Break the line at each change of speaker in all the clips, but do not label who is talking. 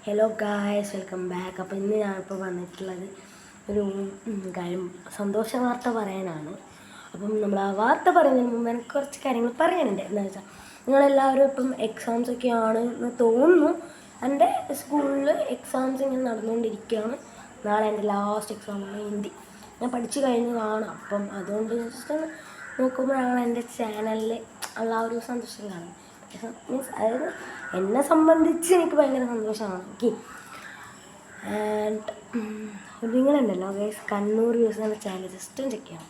Hello guys, welcome back. അപ്പോൾ ഇന്ന് ഞാനിപ്പോൾ വന്നിട്ടുള്ളത് ഒരു കാര്യം സന്തോഷ വാർത്ത പറയാനാണ്. അപ്പം നമ്മൾ ആ വാർത്ത പറയുന്നതിന് മുമ്പ് എനിക്ക് കുറച്ച് കാര്യങ്ങൾ പറയാനുണ്ട്. എന്താണെന്ന് വെച്ചാൽ നിങ്ങളെല്ലാവരും ഇപ്പം എക്സാംസ് ഒക്കെയാണ് എന്ന് തോന്നുന്നു. എൻ്റെ സ്കൂളിൽ എക്സാംസ് ഇങ്ങനെ നടന്നുകൊണ്ടിരിക്കുകയാണ്. നാളെ എൻ്റെ ലാസ്റ്റ് എക്സാമാണ് ഹിന്ദി. ഞാൻ പഠിച്ചു കഴിഞ്ഞതാണ്. അപ്പം അതുകൊണ്ട് ജസ്റ്റ് നോക്കുമ്പോഴാണ് എൻ്റെ ചാനലിൽ ഉള്ള ആ ഒരു സന്തോഷം കാണുന്നത്. മീൻസ് അതായത് എന്നെ സംബന്ധിച്ച് എനിക്ക് ഭയങ്കര സന്തോഷമാണ്. ഓക്കെ, ആൻഡ് നിങ്ങളുണ്ടല്ലോ ഗൈസ്, കണ്ണൂർ വ്യൂസ് എന്ന ചാനൽ ജസ്റ്റ് ചെക്ക് ചെയ്യണം.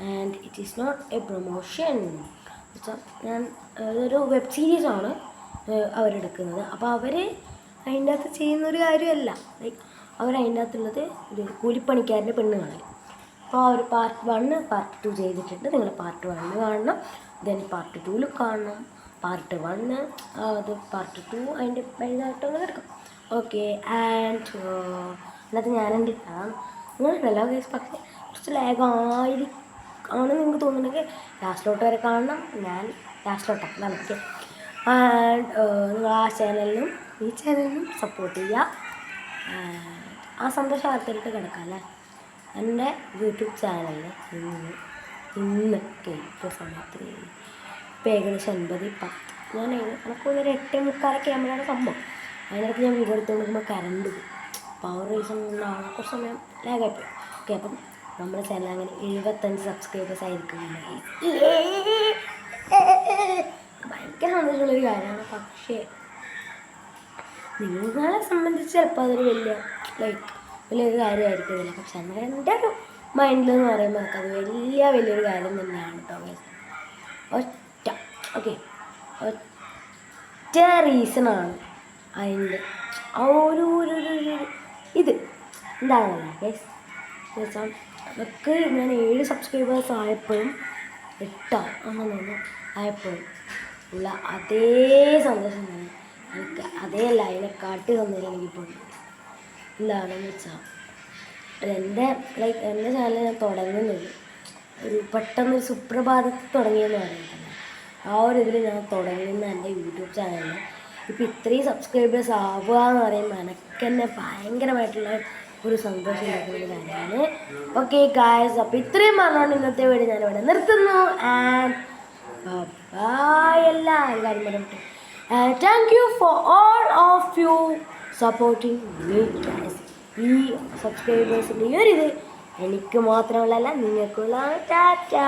And it is not a promotion. വെച്ചാൽ ഞാൻ ഇതൊരു വെബ് സീരീസാണ് അവരെടുക്കുന്നത്. അപ്പോൾ അവർ അതിൻ്റെ അകത്ത് ചെയ്യുന്നൊരു കാര്യമല്ല. ലൈക്ക് അവരതിൻ്റെ അകത്തുള്ളത് ഒരു കൂലിപ്പണിക്കാരൻ്റെ പെണ്ണുകാണൽ. അപ്പോൾ ആ ഒരു പാർട്ട് 1 പാർട്ട് 2 ചെയ്തിട്ടുണ്ട്. നിങ്ങൾ പാർട്ട് 1 കാണണം, ദെൻ പാർട്ട് 2 കാണണം. പാർട്ട് 1 അത് പാർട്ട് 2 അതിൻ്റെ വലുതായിട്ടൊന്നും എടുക്കും. ഓക്കെ, ആൻഡ് അല്ലാതെ ഞാനെൻ്റെ നിങ്ങളുണ്ടല്ലോ ഗൈസ്, പക്ഷേ കുറച്ച് ലാഗാണ് നിങ്ങൾക്ക് തോന്നുന്നുണ്ടെങ്കിൽ ലാസ്റ്റിലോട്ട് വരെ കാണണം. ഞാൻ ലാസ്റ്റിലോട്ടാണ് അതാണ്. ഓക്കെ, ആൻഡ് നിങ്ങൾ ആ ചാനലിനും ഈ ചാനലിനും സപ്പോർട്ട് ചെയ്യുക. ആ സന്തോഷ വാർത്തയിലോട്ട് കിടക്കാം അല്ലേ. എൻ്റെ യൂട്യൂബ് ചാനലിൽ ഇന്ന് കേട്ട സമയത്ത് ഇപ്പോൾ ഏകദേശം 9:10 ഞാൻ കണക്കൊരു 8:45 ആകുമ്പോഴാണ് സംഭവം. അതിനകത്ത് ഞാൻ വീഡിയോ എടുത്തുകൊണ്ടിരിക്കുമ്പോൾ കറണ്ട് പോയി. പവർ റീസൺ കൊണ്ടാണ് കുറച്ച് സമയം ലാഗായിപ്പോയി. ഓക്കെ, അപ്പം നമ്മുടെ ചാനൽ അങ്ങനെ 75 സബ്സ്ക്രൈബേഴ്സ് ആയിരിക്കും. ഭയങ്കര സന്തോഷമുള്ളൊരു കാര്യമാണ്. പക്ഷേ നിങ്ങളെ സംബന്ധിച്ച് ചിലപ്പോൾ അതൊരു വലിയൊരു കാര്യമായിരിക്കുന്നില്ല. പക്ഷെ എന്നാൽ എൻ്റെ ഒരു മൈൻഡിലെന്ന് പറയുമ്പോൾ എനിക്കത് വലിയൊരു കാര്യം തന്നെയാണ് കേട്ടോ. ഒറ്റ റീസണാണ് അതിൻ്റെ ആ ഒരു ഇത് എന്താണല്ലോ ഗൈസ്. എന്നുവെച്ചാൽ അതൊക്കെ ഞാൻ 7 സബ്സ്ക്രൈബേഴ്സ് ആയപ്പോഴും 8 അങ്ങനെ ആയപ്പോഴും ഉള്ള അതേ സന്തോഷം തന്നെ എനിക്ക് അതേയല്ല അതിനെക്കാട്ടി സന്തോഷം എനിക്കിപ്പോൾ എന്താണെന്ന് വെച്ചാൽ എൻ്റെ ചാനൽ ഞാൻ തുടങ്ങുന്നത് ഒരു പെട്ടെന്നൊരു സുപ്രഭാതത്തിൽ തുടങ്ങിയെന്ന് പറയുന്നത് ആ ഒരു ഇതിൽ ഞാൻ തുടങ്ങുന്ന എൻ്റെ യൂട്യൂബ് ചാനലിൽ ഇപ്പോൾ ഇത്രയും സബ്സ്ക്രൈബേഴ്സ് ആവുക എന്ന് പറയുമ്പോൾ എനിക്ക് തന്നെ ഭയങ്കരമായിട്ടുള്ള ഒരു സന്തോഷം ഉണ്ടാക്കുന്ന ഒരു കാര്യമാണ്. ഓക്കെ ഗായ്സ്, അപ്പോൾ ഇത്രയും പറഞ്ഞുകൊണ്ട് ഇന്നത്തെ വീഡിയോ ഞാനിവിടെ നിർത്തുന്നു. ആൻഡ് എല്ലാവരും കാര്യം പറഞ്ഞിട്ട് thank you for all of you supporting me guys. ഈ സബ്സ്ക്രൈബേഴ്സിൻ്റെ ഈ ഒരു ഇത് എനിക്ക് മാത്രമുള്ളതല്ല, നിങ്ങൾക്കുള്ള ടാറ്റാ.